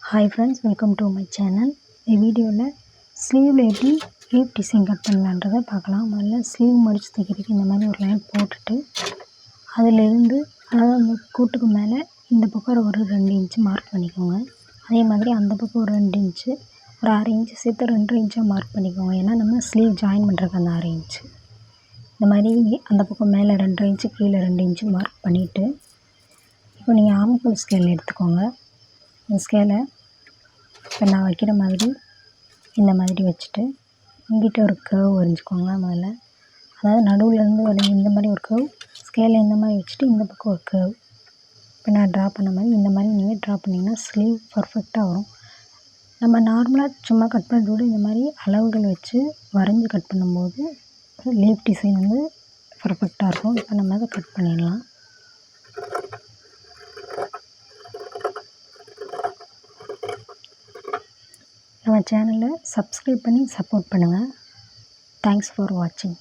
Hi friends, welcome to my channel. இந்த வீடியோவில் ஸ்லீவில் எப்படி லீப் டிசைன் கட் பண்ணலான்றதை பார்க்கலாம். முதல்ல ஸ்லீவ் மடித்து தைக்கிறதுக்கு இந்த மாதிரி ஒரு லைன் போட்டுட்டு அதிலிருந்து அதாவது அந்த கூட்டுக்கு மேலே இந்த பக்கம் ஒரு 2 இன்ச்சு மார்க் பண்ணிக்கோங்க. அதே மாதிரி அந்த பக்கம் ஒரு 2 இன்ச்சு, ஒரு 1/2 இன்ச்சு சேர்த்து 2 இன்ச்சாக மார்க் பண்ணிக்கோங்க. ஏன்னா நம்ம ஸ்லீவ் ஜாயின் பண்ணுறதுக்கு அந்த 1/2 இன்ச்சு. இந்த மாதிரி அந்த பக்கம் மேலே 2 இன்ச்சு, கீழே 2 இன்ச்சு மார்க் பண்ணிவிட்டு இப்போ நீங்கள் ஆம்ஹோல் ஸ்கேல் எடுத்துக்கோங்க. இந்த ஸ்கேலை இப்போ நான் வைக்கிற மாதிரி இந்த மாதிரி வச்சுட்டு இங்கிட்ட ஒரு கர்வ் வரைஞ்சிக்கோங்க முதல்ல. அதாவது நடுவுலேருந்து வரைஞ்சி இந்த மாதிரி ஒரு கர்வ், ஸ்கேலை இந்த மாதிரி வச்சுட்டு இந்த பக்கம் ஒரு கர்வ். இப்போ நான் ட்ரா பண்ண மாதிரி இந்த மாதிரி நீங்கள் ட்ரா பண்ணிங்கன்னா ஸ்லீவ் பர்ஃபெக்டாக வரும். நம்ம நார்மலாக சும்மா கட் பண்ணுறதோட இந்த மாதிரி அளவுகள் வச்சு வரைஞ்சி கட் பண்ணும்போது லீப் டிசைன் வந்து பர்ஃபெக்டாக இருக்கும். இப்போ நம்ம அதை கட் பண்ணிடலாம். நம்ம சேனலை சப்ஸ்கிரைப் பண்ணி சப்போர்ட் பண்ணுங்கள். தேங்க்ஸ் ஃபார் வாட்சிங்.